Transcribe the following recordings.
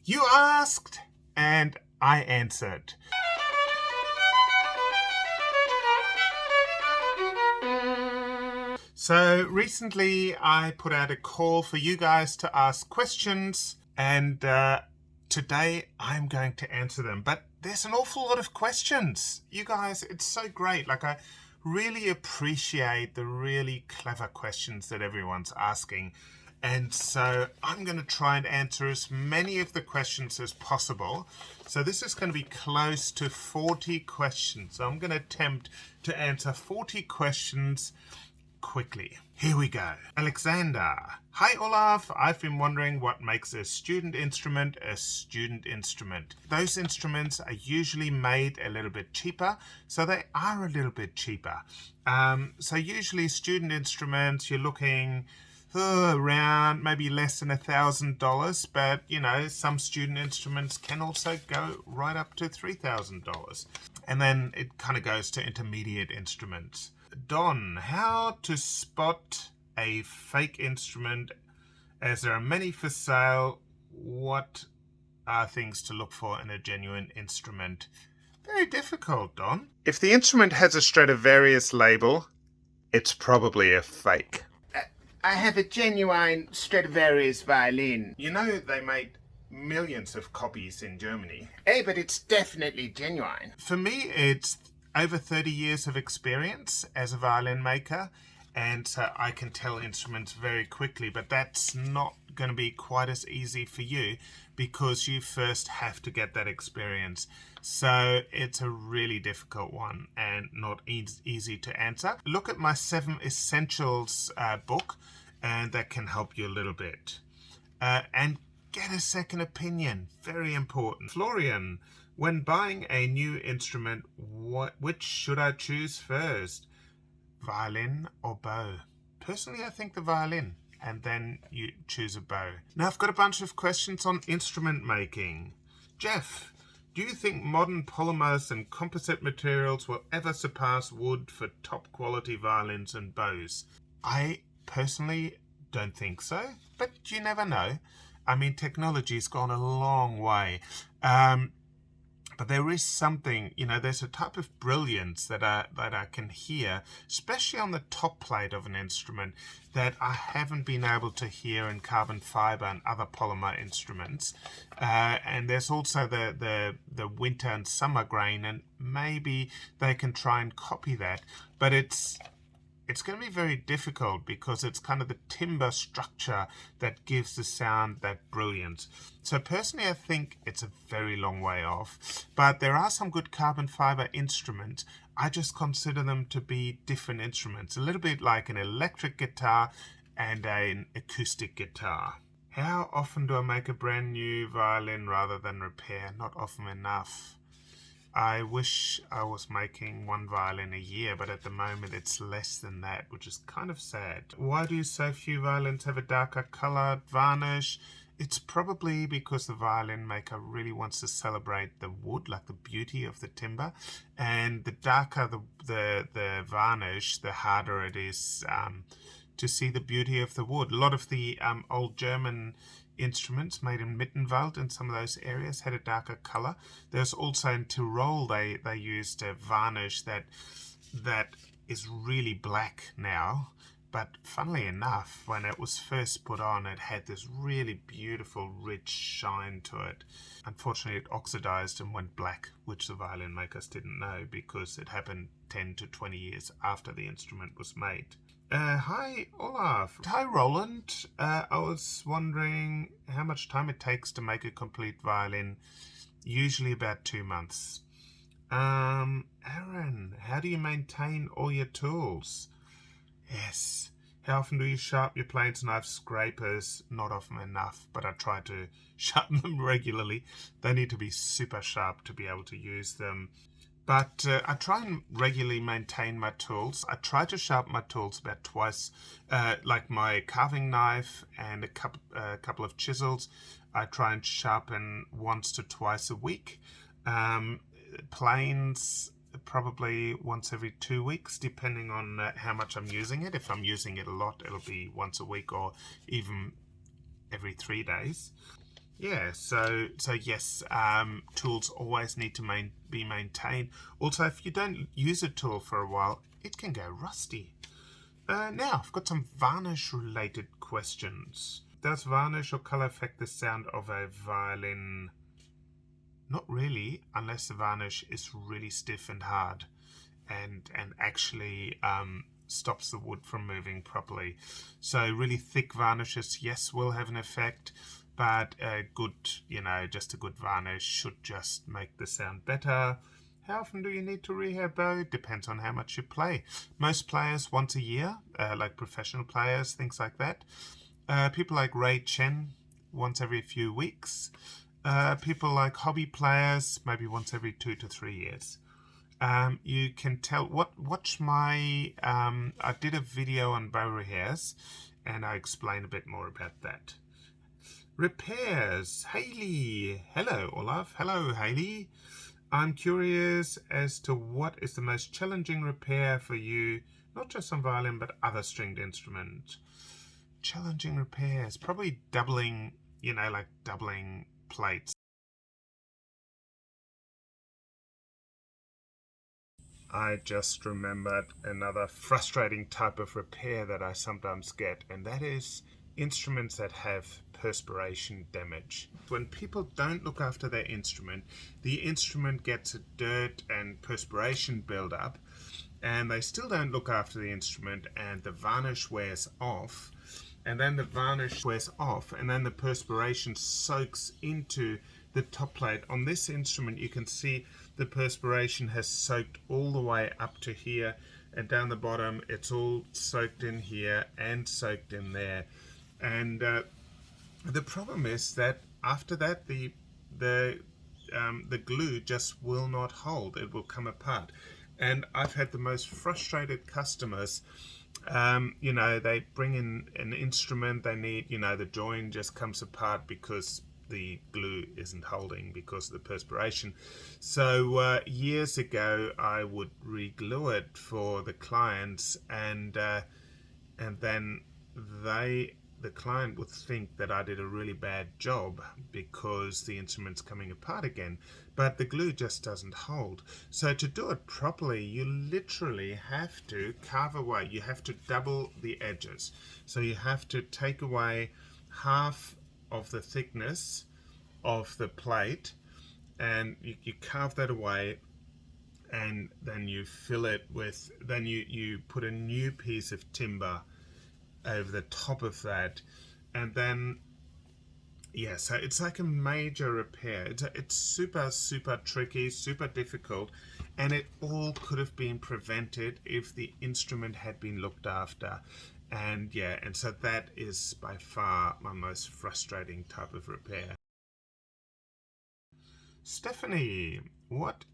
You asked, and I answered. So recently I put out a call for you guys to ask questions, and today I'm going to answer them. But there's an awful lot of questions. You guys, it's so great. I really appreciate the really clever questions that everyone's asking. And so I'm going to try and answer as many of the questions as possible. So this is going to be close to 40 questions. So I'm going to attempt to answer 40 questions quickly. Here we go. Alexander. Hi Olaf, I've been wondering what makes a student instrument a student instrument. Those instruments are usually made a little bit cheaper, so they are a little bit cheaper. So usually student instruments, you're looking around maybe less than $1,000, but you know, some student instruments can also go right up to $3,000. And then it kind of goes to intermediate instruments. Don, how to spot a fake instrument, as there are many for sale. What are things to look for in a genuine instrument? Very difficult, Don. If the instrument has a Stradivarius label, it's probably a fake. I have a genuine Stradivarius violin. You know they made millions of copies in Germany. Hey, but it's definitely genuine. For me, it's over 30 years of experience as a violin maker, and so I can tell instruments very quickly, but that's not going to be quite as easy for you because you first have to get that experience. So it's a really difficult one and not easy to answer. Look at my 7 Essentials book, and that can help you a little bit. And get a second opinion, very important. Florian, when buying a new instrument, which should I choose first? Violin or bow? Personally, I think the violin, and then you choose a bow. Now I've got a bunch of questions on instrument making. Jeff, do you think modern polymers and composite materials will ever surpass wood for top quality violins and bows? I personally don't think so, but you never know. I mean, technology's gone a long way. But there is something, you know, there's a type of brilliance that I can hear, especially on the top plate of an instrument, that I haven't been able to hear in carbon fiber and other polymer instruments. And there's also the winter and summer grain, and maybe they can try and copy that. But it's going to be very difficult because it's kind of the timber structure that gives the sound that brilliance. So personally, I think it's a very long way off. But there are some good carbon fiber instruments. I just consider them to be different instruments, a little bit like an electric guitar and an acoustic guitar. How often do I make a brand new violin rather than repair? Not often enough. I wish I was making 1 violin a year, but at the moment it's less than that, which is kind of sad. Why do so few violins have a darker colored varnish? It's probably because the violin maker really wants to celebrate the wood, like the beauty of the timber. And the darker the varnish, the harder it is to see the beauty of the wood. A lot of the old German instruments made in Mittenwald in some of those areas had a darker color. There's also in Tyrol they used a varnish that is really black now, but funnily enough, when it was first put on, it had this really beautiful rich shine to it. Unfortunately, it oxidized and went black, which the violin makers didn't know because it happened 10 to 20 years after the instrument was made. Hi Olaf. Hi Roland. I was wondering how much time it takes to make a complete violin. Usually about 2 months. Aaron, how do you maintain all your tools? Yes. How often do you sharpen your planes, knives, scrapers? Not often enough, but I try to sharpen them regularly. They need to be super sharp to be able to use them. But I try and regularly maintain my tools. I try to sharpen my tools about twice, like my carving knife and a couple of chisels. I try and sharpen once to twice a week. Planes, probably once every 2 weeks, depending on how much I'm using it. If I'm using it a lot, it'll be once a week or even every 3 days. Yeah, so yes, tools always need to be maintained. Also, if you don't use a tool for a while, it can go rusty. Now, I've got some varnish-related questions. Does varnish or color affect the sound of a violin? Not really, unless the varnish is really stiff and hard, and actually stops the wood from moving properly. So really thick varnishes, yes, will have an effect, but a good, just a good varnish should just make the sound better. How often do you need to rehair bow? Depends on how much you play. Most players once a year, like professional players, things like that. People like Ray Chen, once every few weeks. People like hobby players, maybe once every 2 to 3 years. You can tell, watch my, I did a video on bow repairs, and I explain a bit more about that. Repairs, Haley. Hello, Olaf. Hello, Haley. I'm curious as to what is the most challenging repair for you, not just on violin, but other stringed instruments. Challenging repairs, probably doubling, like doubling plates. I just remembered another frustrating type of repair that I sometimes get, and that is instruments that have perspiration damage. When people don't look after their instrument, the instrument gets a dirt and perspiration buildup, and they still don't look after the instrument, and the varnish wears off, and then the varnish wears off, and then the perspiration soaks into the top plate. On this instrument, you can see the perspiration has soaked all the way up to here, and down the bottom it's all soaked in here and soaked in there. And the problem is that after that the glue just will not hold. It will come apart. And I've had the most frustrated customers. They bring in an instrument, they need, the join just comes apart because the glue isn't holding because of the perspiration. So years ago, I would re-glue it for the clients, and then the client would think that I did a really bad job because the instrument's coming apart again, but the glue just doesn't hold. So to do it properly, you literally have to carve away. You have to double the edges. So you have to take away half of the thickness of the plate, and you carve that away, and then you fill it with, then you put a new piece of timber over the top of that, and then so it's like a major repair. It's super tricky, super difficult, and it all could have been prevented if the instrument had been looked after. And so that is by far my most frustrating type of repair. Stephanie, what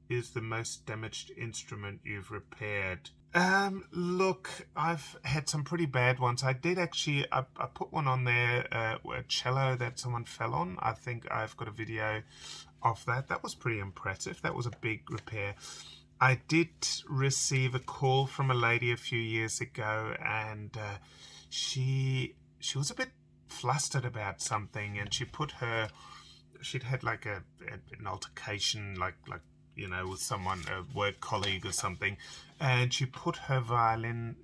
is the most damaged instrument you've repaired? Look, I've had some pretty bad ones. I did actually, I put one on there, a cello that someone fell on. I think I've got a video of that. That was pretty impressive. That was a big repair. I did receive a call from a lady a few years ago, and she was a bit flustered about something, and she'd had like an altercation, like with someone, a work colleague or something, and she put her violin,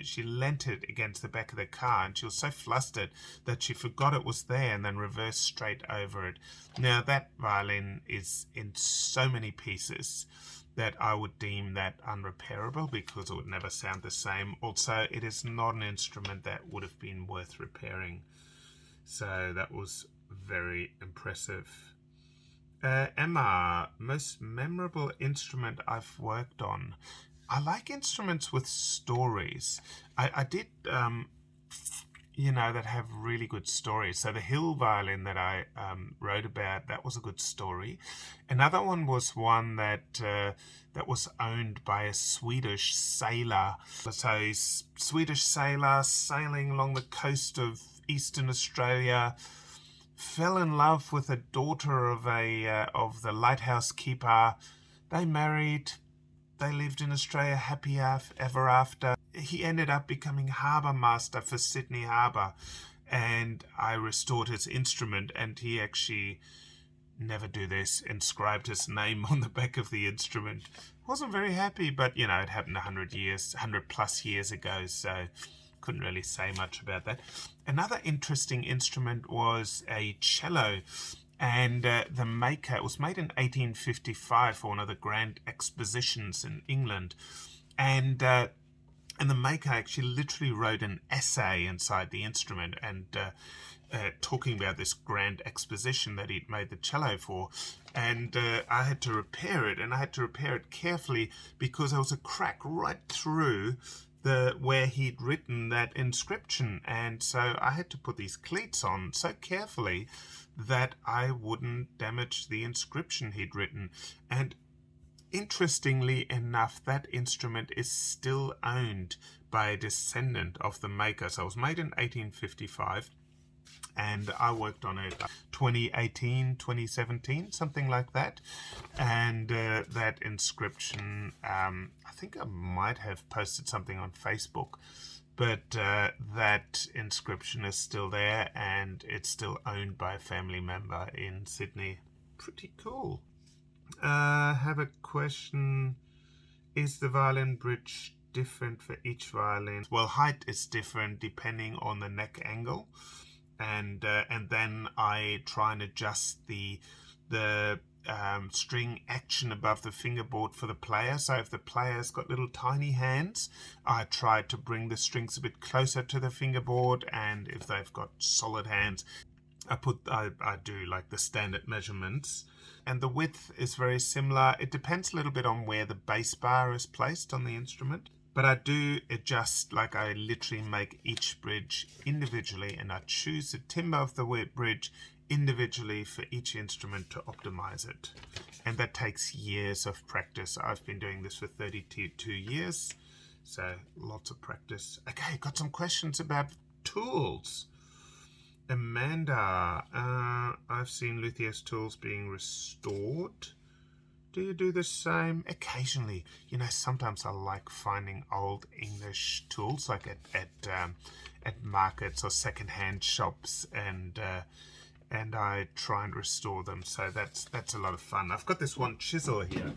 she leant it against the back of the car, and she was so flustered that she forgot it was there and then reversed straight over it. Now that violin is in so many pieces that I would deem that unrepairable because it would never sound the same. Also, it is not an instrument that would have been worth repairing. So that was very impressive. Emma, most memorable instrument I've worked on. I like instruments with stories. I did, that have really good stories. So the hill violin that I wrote about, that was a good story. Another one was one that was owned by a Swedish sailor. So he's Swedish sailor sailing along the coast of Eastern Australia, fell in love with a daughter of the lighthouse keeper. They married. They lived in Australia happy ever after. He ended up becoming harbour master for Sydney Harbour, and I restored his instrument, and he actually, never do this, inscribed his name on the back of the instrument. Wasn't very happy, but you know, it happened 100 plus years ago, so couldn't really say much about that. Another interesting instrument was a cello, and the maker, it was made in 1855 for one of the grand expositions in England, and the maker actually literally wrote an essay inside the instrument, and talking about this grand exposition that he'd made the cello for. And I had to repair it, and I had to repair it carefully because there was a crack right through where he'd written that inscription, and so I had to put these cleats on so carefully that I wouldn't damage the inscription he'd written. And interestingly enough, that instrument is still owned by a descendant of the maker. So it was made in 1855, and I worked on it 2018, 2017, something like that. And that inscription, I think I might have posted something on Facebook, but that inscription is still there, and it's still owned by a family member in Sydney. Pretty cool. Have a question. Is the violin bridge different for each violin? Well, height is different depending on the neck angle, and then I try and adjust the string action above the fingerboard for the player. So if the player's got little tiny hands, I try to bring the strings a bit closer to the fingerboard, and if they've got solid hands, I do like the standard measurements. And the width is very similar. It depends a little bit on where the bass bar is placed on the instrument, but I do adjust, like I literally make each bridge individually, and I choose the timbre of the bridge individually for each instrument to optimize it. And that takes years of practice. I've been doing this for 32 years, so lots of practice. Okay, got some questions about tools. Amanda, I've seen Luthier's tools being restored. Do you do the same? Occasionally. You know, sometimes I like finding old English tools, like at markets or second-hand shops, and I try and restore them. So that's a lot of fun. I've got this one chisel here,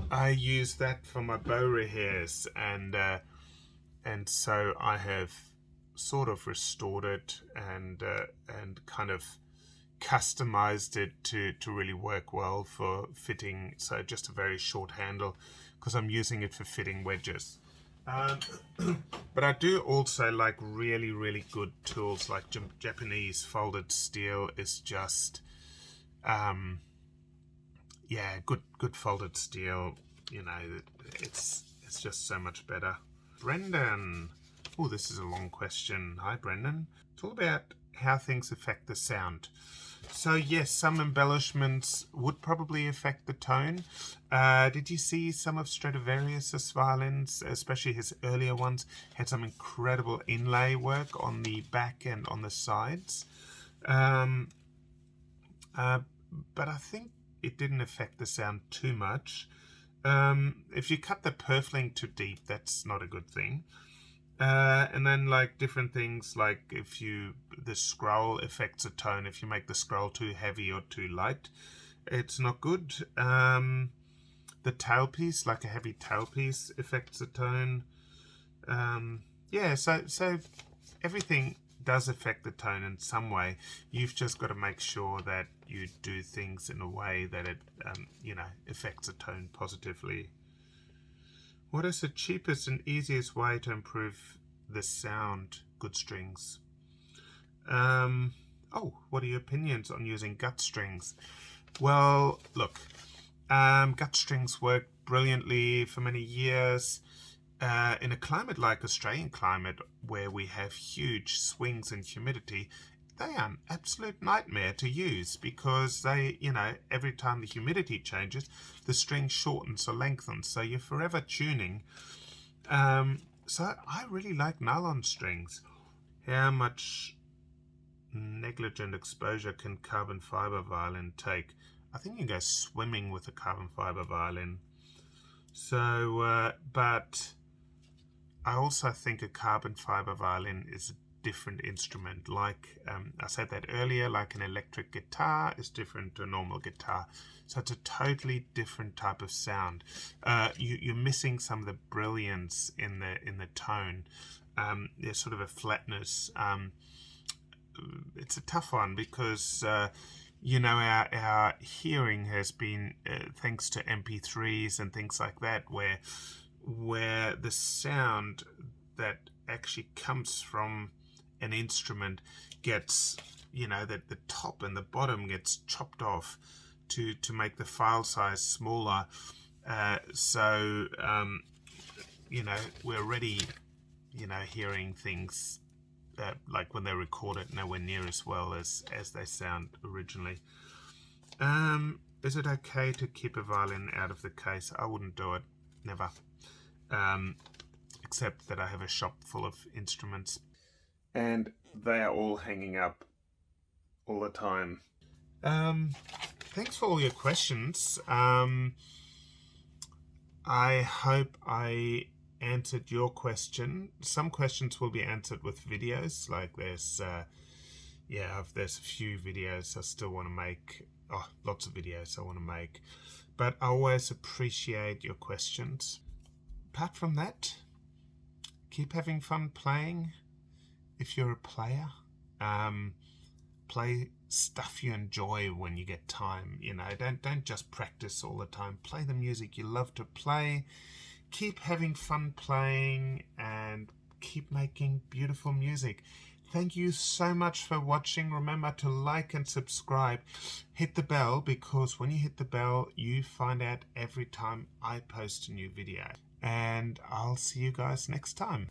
I use that for my bow rehairs, and so I have sort of restored it and kind of customized it to really work well for fitting. So just a very short handle, because I'm using it for fitting wedges. But I do also like really good tools, like Japanese folded steel is just good folded steel. You know, it's just so much better. Brendan. Oh, this is a long question. Hi, Brendan. It's all about how things affect the sound. So yes, some embellishments would probably affect the tone. Did you see some of Stradivarius's violins, especially his earlier ones, had some incredible inlay work on the back and on the sides? But I think it didn't affect the sound too much. If you cut the purfling too deep, that's not a good thing. And then like different things, like if the scroll affects a tone. If you make the scroll too heavy or too light, it's not good. The tailpiece, like a heavy tailpiece, affects the tone. So everything does affect the tone in some way. You've just got to make sure that you do things in a way that it affects the tone positively. What is the cheapest and easiest way to improve the sound? Good strings. What are your opinions on using gut strings? Well, look, gut strings work brilliantly for many years. In a climate like Australian climate, where we have huge swings in humidity, they are an absolute nightmare to use, because they, every time the humidity changes, the string shortens or lengthens, so you're forever tuning. So I really like nylon strings. How much negligent exposure can carbon fiber violin take? I think you can go swimming with a carbon fiber violin. So, but I also think a carbon fiber violin is a different instrument. Like I said that earlier, like an electric guitar is different to a normal guitar. So it's a totally different type of sound. You're missing some of the brilliance in the tone. There's sort of a flatness. It's a tough one because our hearing has been thanks to MP3s and things like that, where the sound that actually comes from an instrument gets, that the top and the bottom gets chopped off to make the file size smaller. We're already, hearing things like when they record it nowhere near as well as they sound originally. Is it okay to keep a violin out of the case? I wouldn't do it, never. Except that I have a shop full of instruments and they are all hanging up all the time. Thanks for all your questions. I hope I answered your question. Some questions will be answered with videos, like there's a few videos I still want to make. Lots of videos I want to make, but I always appreciate your questions. Apart from that, keep having fun playing. If you're a player, play stuff you enjoy when you get time. Don't just practice all the time. Play the music you love to play. Keep having fun playing and keep making beautiful music. Thank you so much for watching. Remember to like and subscribe. Hit the bell, because when you hit the bell, you find out every time I post a new video. And I'll see you guys next time.